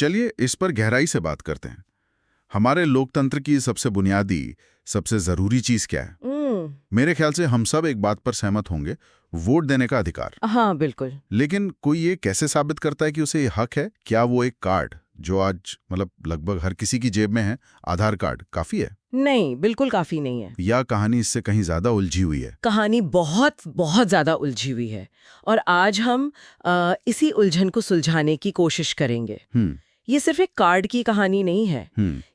चलिए इस पर गहराई से बात करते हैं। हमारे लोकतंत्र की सबसे बुनियादी, सबसे जरूरी चीज क्या है? मेरे ख्याल से हम सब एक बात पर सहमत होंगे, वोट देने का अधिकार। हाँ बिल्कुल। लेकिन कोई ये कैसे साबित करता है कि उसे ये हक है? क्या वो एक कार्ड जो आज लगभग हर किसी की जेब में है, आधार कार्ड, काफी है? नहीं, बिल्कुल काफी नहीं है। या कहानी इससे कहीं ज्यादा उलझी हुई है? कहानी बहुत बहुत ज्यादा उलझी हुई है और आज हम इसी उलझन को सुलझाने की कोशिश करेंगे। ये सिर्फ एक कार्ड की कहानी नहीं है।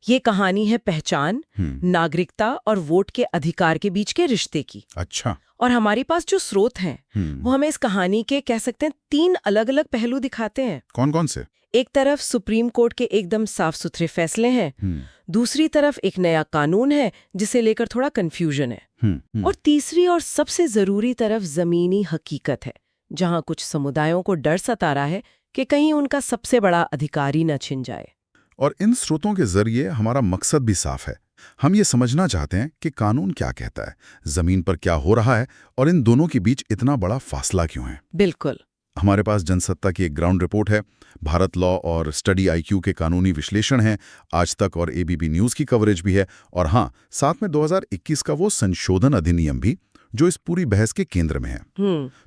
ये कहानी है पहचान, नागरिकता और वोट के अधिकार के बीच के रिश्ते की। अच्छा। और हमारे पास जो स्रोत हैं वो हमें इस कहानी के कह सकते हैं 3 अलग अलग पहलू दिखाते हैं। कौन कौन से? एक तरफ सुप्रीम कोर्ट के एकदम साफ सुथरे फैसले हैं, दूसरी तरफ एक नया कानून है जिसे लेकर थोड़ा कंफ्यूजन है, और तीसरी और सबसे जरूरी तरफ जमीनी हकीकत है, जहां कुछ समुदायों को डर सता रहा है कि कहीं उनका सबसे बड़ा अधिकारी न छिन जाए। और इन स्रोतों के जरिए हमारा मकसद भी साफ है। हम ये समझना चाहते हैं कि कानून क्या कहता है, जमीन पर क्या हो रहा है, और इन दोनों के बीच इतना बड़ा फासला क्यों है। बिल्कुल। हमारे पास जनसत्ता की एक ग्राउंड रिपोर्ट है, भारत लॉ और स्टडी IQ के कानूनी विश्लेषण है, आज तक और ABP न्यूज की कवरेज भी है, और हाँ, साथ में 2021 का वो संशोधन अधिनियम भी जो इस पूरी बहस के केंद्र में है।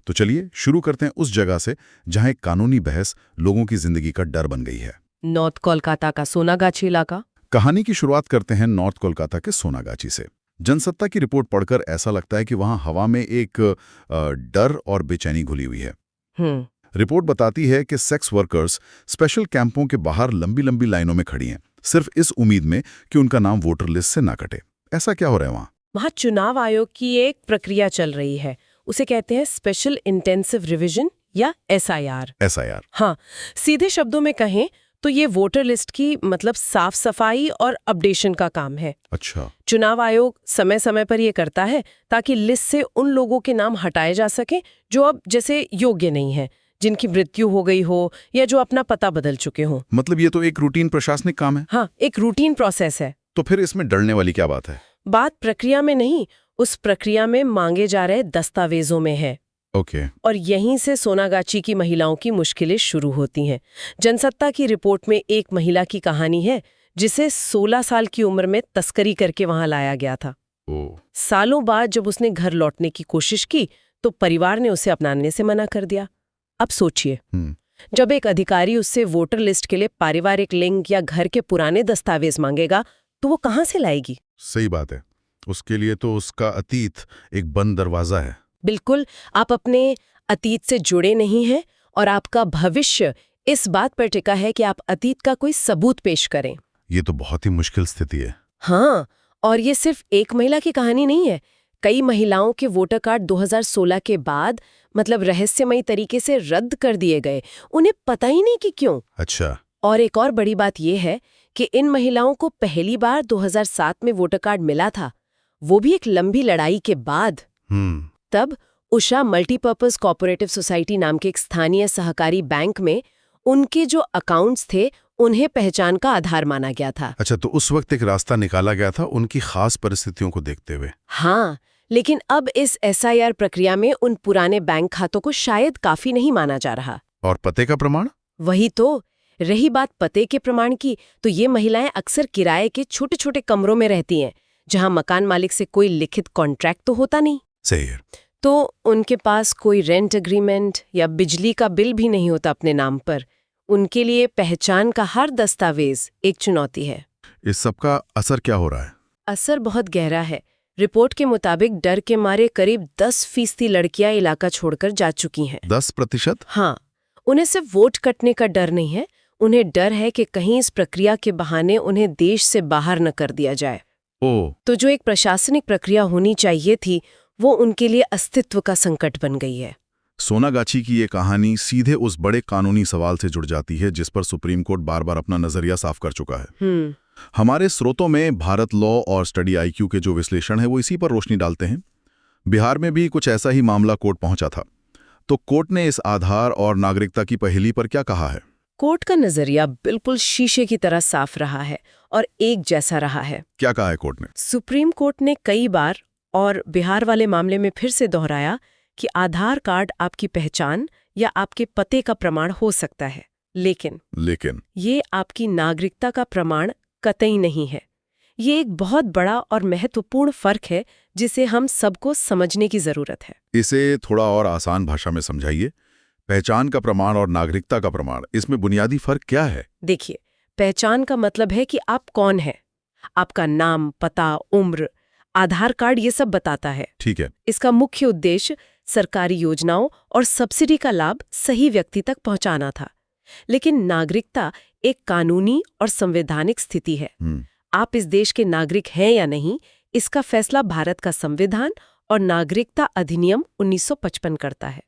तो चलिए शुरू करते हैं उस जगह से जहां एक कानूनी बहस लोगों की जिंदगी का डर बन गई है। नॉर्थ कोलकाता का सोनागाछी इलाका। कहानी की शुरुआत करते हैं नॉर्थ कोलकाता के सोनागाछी से। जनसत्ता की रिपोर्ट पढ़कर ऐसा लगता है कि वहां हवा में एक डर और बेचैनी घुली हुई है। रिपोर्ट बताती है कि सेक्स वर्कर्स स्पेशल कैंपों के बाहर लंबी लंबी लाइनों में खड़ी हैं, सिर्फ इस उम्मीद में कि उनका नाम वोटर लिस्ट से ना कटे। ऐसा क्या हो रहा है वहां? वहाँ चुनाव आयोग की एक प्रक्रिया चल रही है, उसे कहते हैं स्पेशल इंटेंसिव रिवीजन या SIR। हाँ, सीधे शब्दों में कहें तो ये वोटर लिस्ट की साफ सफाई और अपडेशन का काम है। अच्छा। चुनाव आयोग समय समय पर ये करता है ताकि लिस्ट से उन लोगों के नाम हटाए जा सके जो अब जैसे योग्य नहीं है, जिनकी मृत्यु हो गई हो या जो अपना पता बदल चुके हों। ये तो एक रूटीन प्रशासनिक काम है। हाँ, एक रूटीन प्रोसेस है। तो फिर इसमें डरने वाली क्या बात है? बात प्रक्रिया में नहीं, उस प्रक्रिया में मांगे जा रहे दस्तावेजों में है। ओके। और यहीं से सोनागाछी की महिलाओं की मुश्किलें शुरू होती हैं। जनसत्ता की रिपोर्ट में एक महिला की कहानी है जिसे 16 साल की उम्र में तस्करी करके वहां लाया गया था। सालों बाद जब उसने घर लौटने की कोशिश की तो परिवार ने उसे अपनाने से मना कर दिया। अब सोचिए, जब एक अधिकारी उससे वोटर लिस्ट के लिए पारिवारिक लिंक या घर के पुराने दस्तावेज मांगेगा तो वो कहां से लाएगी? सही बात है। उसके लिए तो उसका अतीत एक बंद दरवाजा है। बिल्कुल, आप अपने अतीत से जुड़े नहीं हैं और आपका भविष्य इस बात पर टिका है कि आप अतीत का कोई सबूत पेश करें। ये तो बहुत ही मुश्किल स्थिति है। हाँ, और ये सिर्फ एक महिला की कहानी नहीं है। कई महिलाओं के वोटर कार्ड 2016 के बाद रहस्यमयी तरीके से रद्द कर दिए गए, उन्हें पता ही नहीं कि क्यों। अच्छा। और एक और बड़ी बात यह है कि इन महिलाओं को पहली बार 2007 में वोटर कार्ड मिला था, वो भी एक लंबी लड़ाई के बाद। तब उषा मल्टीपर्पज कोऑपरेटिव सोसाइटी नाम के एक स्थानीय सहकारी बैंक में उनके जो अकाउंट्स थे उन्हें पहचान का आधार माना गया था। अच्छा, तो उस वक्त एक रास्ता निकाला गया था उनकी खास परिस्थितियों को देखते हुए। हाँ, लेकिन अब इस SIR प्रक्रिया में उन पुराने बैंक खातों को शायद काफी नहीं माना जा रहा। और पते का प्रमाण? वही तो। रही बात पते के प्रमाण की, तो ये महिलाएं अक्सर किराए के छोटे छोटे कमरों में रहती हैं, जहां मकान मालिक से कोई लिखित कॉन्ट्रैक्ट तो होता नहीं। सही है। तो उनके पास कोई रेंट एग्रीमेंट या बिजली का बिल भी नहीं होता अपने नाम पर। उनके लिए पहचान का हर दस्तावेज एक चुनौती है। इस सब का असर क्या हो रहा है? असर बहुत गहरा है। रिपोर्ट के मुताबिक डर के मारे करीब 10% लड़कियां इलाका छोड़कर जा चुकी हैं। 10%? हाँ, उन्हें सिर्फ वोट कटने का डर नहीं है, उन्हें डर है कि कहीं इस प्रक्रिया के बहाने उन्हें देश से बाहर न कर दिया जाए। तो जो एक प्रशासनिक प्रक्रिया होनी चाहिए थी, वो उनके लिए अस्तित्व का संकट बन गई है। सोनागाछी की ये कहानी सीधे उस बड़े कानूनी सवाल से जुड़ जाती है जिस पर सुप्रीम कोर्ट बार बार अपना नजरिया साफ कर चुका है। हमारे स्रोतों में भारत लॉ और स्टडी IQ के जो विश्लेषण है वो इसी पर रोशनी डालते हैं। बिहार में भी कुछ ऐसा ही मामला कोर्ट पहुंचा था। तो कोर्ट ने इस आधार और नागरिकता की पहेली पर क्या कहा है? कोर्ट का नजरिया बिल्कुल शीशे की तरह साफ रहा है और एक जैसा रहा है। क्या कहा है कोर्ट ने? सुप्रीम कोर्ट ने कई बार और बिहार वाले मामले में फिर से दोहराया कि आधार कार्ड आपकी पहचान या आपके पते का प्रमाण हो सकता है। लेकिन ये आपकी नागरिकता का प्रमाण कतई नहीं है। ये एक बहुत बड़ा और महत्वपूर्ण फर्क है जिसे हम सबको समझने की जरूरत है। इसे थोड़ा और आसान भाषा में समझाइए। पहचान का प्रमाण और नागरिकता का प्रमाण, इसमें बुनियादी फर्क क्या है? देखिए, पहचान का मतलब है कि आप कौन हैं। आपका नाम, पता, उम्र, आधार कार्ड ये सब बताता है। ठीक है। इसका मुख्य उद्देश्य सरकारी योजनाओं और सब्सिडी का लाभ सही व्यक्ति तक पहुंचाना था। लेकिन नागरिकता एक कानूनी और संवैधानिक स्थिति है। आप इस देश के नागरिक हैं या नहीं, इसका फैसला भारत का संविधान और नागरिकता अधिनियम 1955 करता है।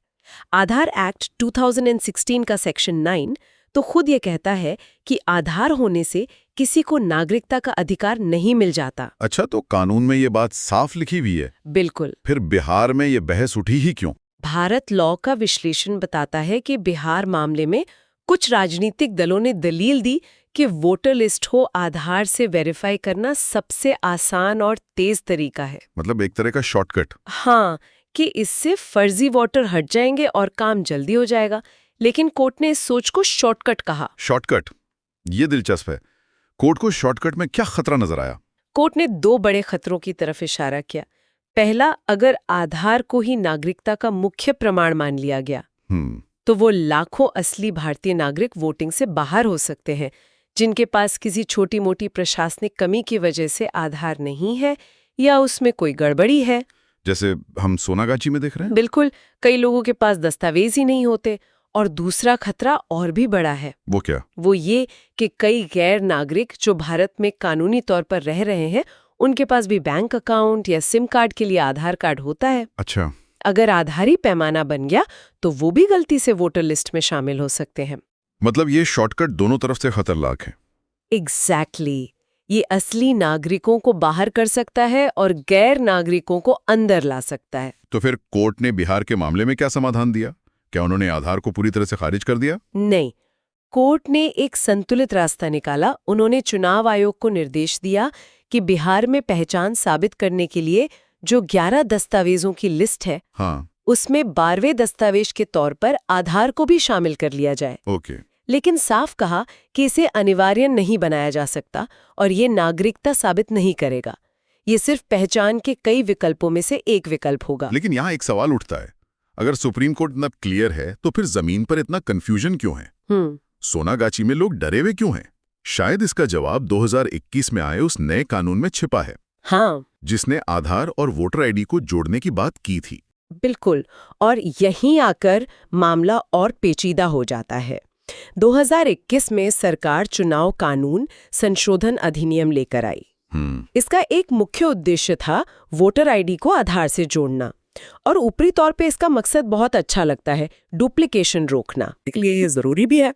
आधार एक्ट 2016 का सेक्शन 9 तो खुद ये कहता है कि आधार होने से किसी को नागरिकता का अधिकार नहीं मिल जाता। अच्छा, तो कानून में ये बात साफ लिखी हुई है? बिल्कुल। फिर बिहार में ये बहस उठी ही क्यों? भारत लॉ का विश्लेषण बताता है कि बिहार मामले में कुछ राजनीतिक दलों ने दलील दी कि वोटर लिस्ट को आधार से वेरीफाई करना सबसे आसान और तेज तरीका है। मतलब एक तरह का शॉर्टकट। हाँ, कि इससे फर्जी वोटर हट जाएंगे और काम जल्दी हो जाएगा। लेकिन कोर्ट ने इस सोच को शॉर्टकट कहा। शॉर्टकट, ये दिलचस्प है। कोर्ट को शॉर्टकट में क्या खतरा नजर आया? कोर्ट ने 2 बड़े खतरों की तरफ इशारा किया। पहला, अगर आधार को ही नागरिकता का मुख्य प्रमाण मान लिया गया तो वो लाखों असली भारतीय नागरिक वोटिंग से बाहर हो सकते हैं, जिनके पास किसी छोटी मोटी प्रशासनिक कमी की वजह से आधार नहीं है या उसमें कोई गड़बड़ी है। जैसे हम सोनागाची में देख रहे हैं। बिल्कुल, कई लोगों के पास दस्तावेज ही नहीं होते। और दूसरा खतरा और भी बड़ा है। वो क्या? वो ये कि कई गैर नागरिक जो भारत में कानूनी तौर पर रह रहे हैं, उनके पास भी बैंक अकाउंट या सिम कार्ड के लिए आधार कार्ड होता है। अच्छा। अगर आधारी पैमाना बन गया तो वो भी गलती से वोटर लिस्ट में शामिल हो सकते हैं। मतलब ये शॉर्टकट दोनों तरफ से खतरनाक है। एग्जैक्टली। ये असली नागरिकों को बाहर कर सकता है और गैर नागरिकों को अंदर ला सकता है। तो फिर कोर्ट ने बिहार के मामले में क्या समाधान दिया? क्या उन्होंने आधार को पूरी तरह से खारिज कर दिया? नहीं, कोर्ट ने एक संतुलित रास्ता निकाला। उन्होंने चुनाव आयोग को निर्देश दिया कि बिहार में पहचान साबित करने के लिए जो 11 दस्तावेजों की लिस्ट है, उसमें 12वें दस्तावेज के तौर पर आधार को भी शामिल कर लिया जाए। ओके। लेकिन साफ कहा कि इसे अनिवार्य नहीं बनाया जा सकता और ये नागरिकता साबित नहीं करेगा। ये सिर्फ पहचान के कई विकल्पों में से एक विकल्प होगा। लेकिन यहाँ एक सवाल उठता है, अगर सुप्रीम कोर्ट इतना क्लियर है तो फिर जमीन पर इतना कंफ्यूजन क्यों है? सोनागाची में लोग डरे हुए क्यों हैं? शायद इसका जवाब 2021 में आए उस नए कानून में छिपा है। हाँ, जिसने आधार और वोटर आईडी को जोड़ने की बात की थी। बिल्कुल। और यहीं आकर मामला और पेचीदा हो जाता है। 2021 में सरकार चुनाव कानून संशोधन अधिनियम लेकर आई। इसका एक मुख्य उद्देश्य था वोटर आईडी को आधार से जोड़ना। और ऊपरी तौर पे इसका मकसद बहुत अच्छा लगता है, डुप्लीकेशन रोकना। इसलिए ये जरूरी भी है।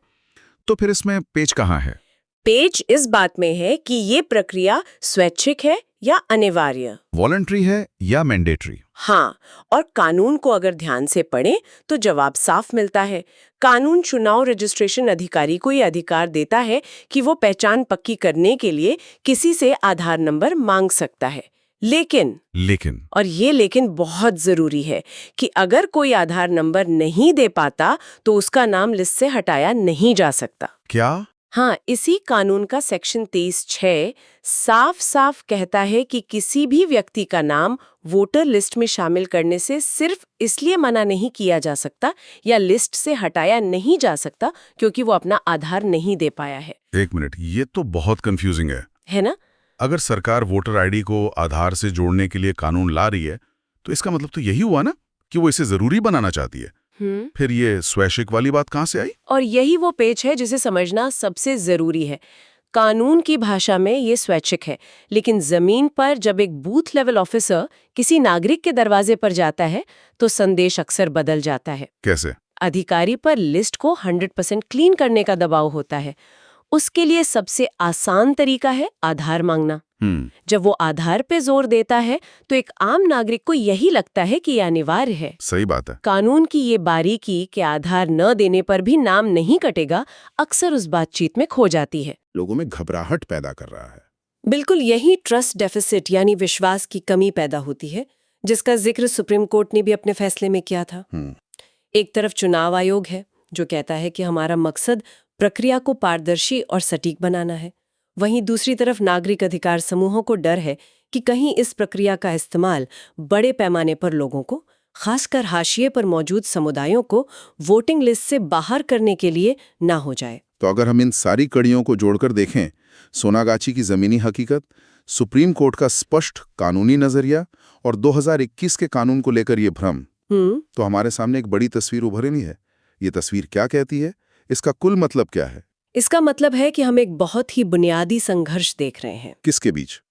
तो फिर इसमें पेच कहाँ है? पेच इस बात में है कि ये प्रक्रिया स्वैच्छिक है या अनिवार्य, वॉलंटरी है या मैंडेटरी। हाँ, और कानून को अगर ध्यान से पढ़ें तो जवाब साफ मिलता है। कानून चुनाव रजिस्ट्रेशन अधिकारी को ये अधिकार देता है कि वो पहचान पक्की करने के लिए किसी से आधार नंबर मांग सकता है। लेकिन और ये लेकिन बहुत जरूरी है कि अगर कोई आधार नंबर नहीं दे पाता तो उसका नाम लिस्ट से हटाया नहीं जा सकता। क्या? हाँ, इसी कानून का सेक्शन 23(6) साफ कहता है कि किसी भी व्यक्ति का नाम वोटर लिस्ट में शामिल करने से सिर्फ इसलिए मना नहीं किया जा सकता या लिस्ट से हटाया नहीं जा सकता क्योंकि वो अपना आधार नहीं दे पाया है। एक मिनट, ये तो बहुत कंफ्यूजिंग है ना? अगर सरकार वोटर आईडी को आधार से जोड़ने के लिए कानून ला रही है तो इसका मतलब तो यही हुआ ना कि वो इसे जरूरी बनाना चाहती है। फिर ये स्वैच्छिक वाली बात कहाँ से आई? और यही वो पेच है जिसे समझना सबसे जरूरी है। कानून की भाषा में ये स्वैच्छिक है, लेकिन जमीन पर जब एक बूथ लेवल ऑफिसर किसी नागरिक के दरवाजे पर जाता है तो संदेश अक्सर बदल जाता है। कैसे? अधिकारी पर लिस्ट को 100% क्लीन करने का दबाव होता है। उसके लिए सबसे आसान तरीका है आधार मांगना। जब वो आधार पे जोर देता है तो एक आम नागरिक को यही लगता है कि यह अनिवार्य है। सही बात है। कानून की ये बारीकी कि आधार न देने पर भी नाम नहीं कटेगा, अक्सर उस बातचीत में खो जाती है। लोगों में घबराहट पैदा कर रहा है। बिल्कुल, यही ट्रस्ट डेफिसिट यानी विश्वास की कमी पैदा होती है, जिसका जिक्र सुप्रीम कोर्ट ने भी अपने फैसले में किया था। एक तरफ चुनाव आयोग है जो कहता है कि हमारा मकसद प्रक्रिया को पारदर्शी और सटीक बनाना है। वहीं दूसरी तरफ नागरिक अधिकार समूहों को डर है कि कहीं इस प्रक्रिया का इस्तेमाल बड़े पैमाने पर लोगों को, खासकर हाशिए पर मौजूद समुदायों को वोटिंग लिस्ट से बाहर करने के लिए ना हो जाए। तो अगर हम इन सारी कड़ियों को जोड़कर देखें, सोनागाची की जमीनी हकीकत, सुप्रीम कोर्ट का स्पष्ट कानूनी नजरिया और 2021 के कानून को लेकर ये भ्रम, तो हमारे सामने एक बड़ी तस्वीर उभर रही है। ये तस्वीर क्या कहती है? इसका कुल मतलब क्या है? इसका मतलब है कि हम एक बहुत ही बुनियादी संघर्ष देख रहे हैं। किसके बीच?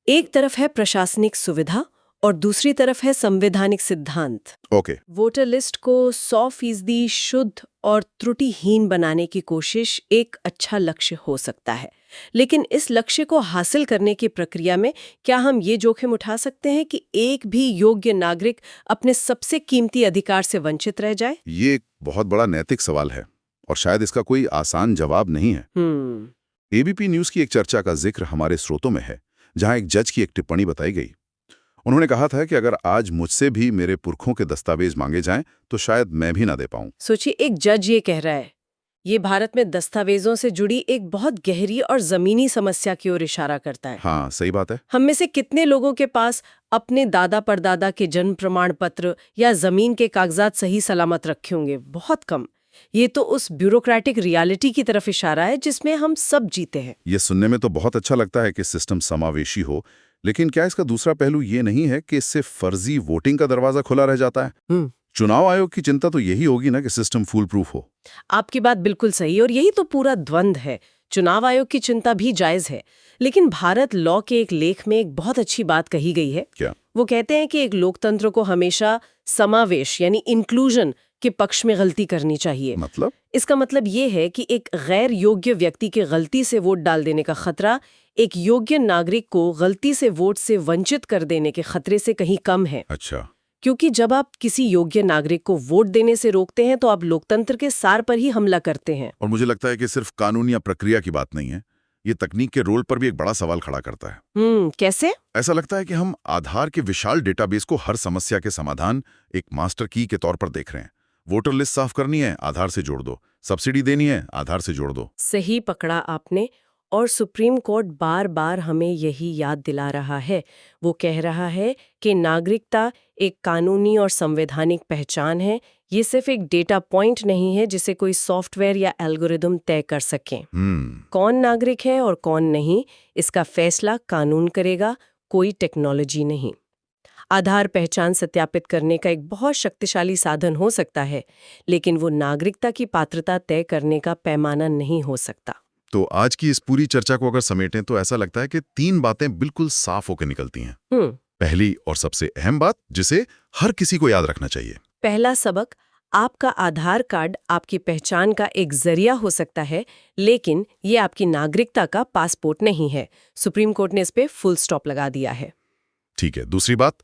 एक तरफ है प्रशासनिक सुविधा और दूसरी तरफ है संवैधानिक सिद्धांत। ओके। वोटर लिस्ट को 100% शुद्ध और त्रुटिहीन बनाने की कोशिश एक अच्छा लक्ष्य हो सकता है, लेकिन इस लक्ष्य को हासिल करने की प्रक्रिया में क्या हम ये जोखिम उठा सकते हैं कि एक भी योग्य नागरिक अपने सबसे कीमती अधिकार से वंचित रह जाए? ये एक बहुत बड़ा नैतिक सवाल है और शायद इसका कोई आसान जवाब नहीं है। एबीपी न्यूज की एक चर्चा का जिक्र हमारे स्रोतों में है, जहां एक जज की एक टिप्पणी बताई गई। उन्होंने कहा था कि अगर आज मुझसे भी मेरे पुरखों के दस्तावेज मांगे जाएं तो शायद मैं भी ना दे पाऊं। सोचिए, एक जज ये कह रहा है। ये भारत में दस्तावेजों से जुड़ी एक बहुत गहरी और जमीनी समस्या की ओर इशारा करता है। हाँ, सही बात है। हम में से कितने लोगों के पास अपने दादा परदादा के जन्म प्रमाण पत्र या जमीन के कागजात सही सलामत रखे होंगे? बहुत कम। ये तो उस ब्यूरोक्रेटिक रियलिटी की तरफ इशारा है जिसमें हम सब जीते हैं। ये सुनने में तो बहुत अच्छा लगता है कि सिस्टम समावेशी हो, लेकिन क्या इसका दूसरा पहलू ये नहीं है कि इससे फर्जी वोटिंग का दरवाजा खुला रह जाता है? चुनाव आयोग की चिंता तो यही होगी ना कि सिस्टम फुल प्रूफ हो। आपकी बात बिल्कुल सही, और यही तो पूरा द्वंद्व है। चुनाव आयोग की चिंता भी जायज है, लेकिन भारत लॉ के एक लेख में एक बहुत अच्छी बात कही गई है। क्या? वो कहते हैं कि एक लोकतंत्र को हमेशा समावेश यानी इंक्लूजन के पक्ष में गलती करनी चाहिए। मतलब? इसका मतलब ये है कि एक गैर योग्य व्यक्ति के गलती से वोट डाल देने का खतरा एक योग्य नागरिक को गलती से वोट से वंचित कर देने के खतरे से कहीं कम है। अच्छा। क्योंकि जब आप किसी योग्य नागरिक को वोट देने से रोकते हैं तो आप लोकतंत्र के सार पर ही हमला करते हैं। और मुझे लगता है कि सिर्फ कानून या प्रक्रिया की बात नहीं है, ये तकनीक के रोल पर भी एक बड़ा सवाल खड़ा करता है। कैसे? ऐसा लगता है कि हम आधार के विशाल डेटाबेस को हर समस्या के समाधान एक मास्टर की के तौर पर देख रहे हैं। वोटर लिस्ट साफ करनी है, आधार से जोड़ दो। सब्सिडी देनी है, आधार से जोड़ दो। सही पकड़ा आपने। और सुप्रीम कोर्ट बार बार हमें यही याद दिला रहा है। वो कह रहा है कि नागरिकता एक कानूनी और संवैधानिक पहचान है। ये सिर्फ एक डेटा पॉइंट नहीं है जिसे कोई सॉफ्टवेयर या एल्गोरिदम तय कर सके। कौन नागरिक है और कौन नहीं, इसका फैसला कानून करेगा, कोई टेक्नोलॉजी नहीं। आधार पहचान सत्यापित करने का एक बहुत शक्तिशाली साधन हो सकता है, लेकिन वो नागरिकता की पात्रता तय करने का पैमाना नहीं हो सकता। तो आज की इस पूरी चर्चा को अगर समेटें तो ऐसा लगता है कि 3 बातें बिल्कुल साफ होकर निकलती हैं। पहली और सबसे अहम बात जिसे हर किसी को याद रखना चाहिए। पहला सबक, आपका आधार कार्ड आपकी पहचान का एक जरिया हो सकता है, लेकिन ये आपकी नागरिकता का पासपोर्ट नहीं है। सुप्रीम कोर्ट ने इस पे फुल स्टॉप लगा दिया है। ठीक है। दूसरी बात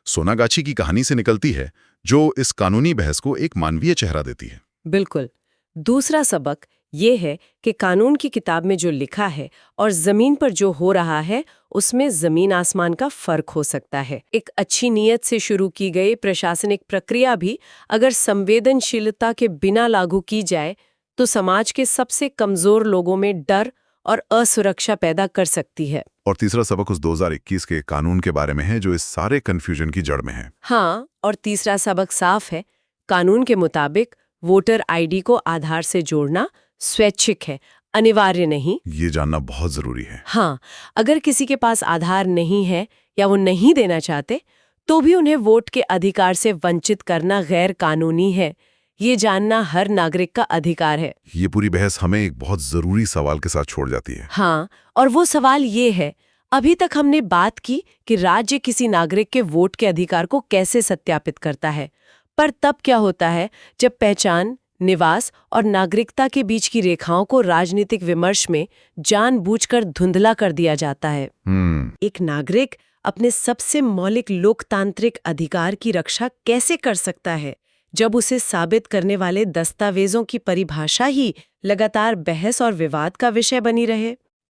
सोनागाची की कहानी से निकलती है, जो इस कानूनी बहस को एक मानवीय चेहरा देती है। बिल्कुल। दूसरा सबक ये है कि कानून की किताब में जो लिखा है और जमीन पर जो हो रहा है उसमें जमीन आसमान का फर्क हो सकता है। एक अच्छी नीयत से शुरू की गई प्रशासनिक प्रक्रिया भी अगर संवेदनशीलता के बिना लागू की जाए तो समाज के सबसे कमजोर लोगों में डर और असुरक्षा पैदा कर सकती है। और तीसरा सबक उस 2021 के कानून के बारे में है जो इस सारे कंफ्यूजन की जड़ में है। हाँ, और तीसरा सबक साफ है। कानून के मुताबिक वोटर आईडी को आधार से जोड़ना स्वैच्छिक है, अनिवार्य नहीं। ये जानना बहुत जरूरी है। हाँ, अगर किसी के पास आधार नहीं है या वो नहीं देना चाहते तो भी उन्हें वोट के अधिकार से वंचित करना गैर कानूनी है। ये जानना हर नागरिक का अधिकार है। ये पूरी बहस हमें एक बहुत जरूरी सवाल के साथ छोड़ जाती है। हाँ, और वो सवाल ये है, अभी तक हमने बात की कि राज्य किसी नागरिक के वोट के अधिकार को कैसे सत्यापित करता है, पर तब क्या होता है जब पहचान, निवास और नागरिकता के बीच की रेखाओं को राजनीतिक विमर्श में जानबूझकर धुंधला कर दिया जाता है। एक नागरिक अपने सबसे मौलिक लोकतांत्रिक अधिकार की रक्षा कैसे कर सकता है जब उसे साबित करने वाले दस्तावेजों की परिभाषा ही लगातार बहस और विवाद का विषय बनी रहे?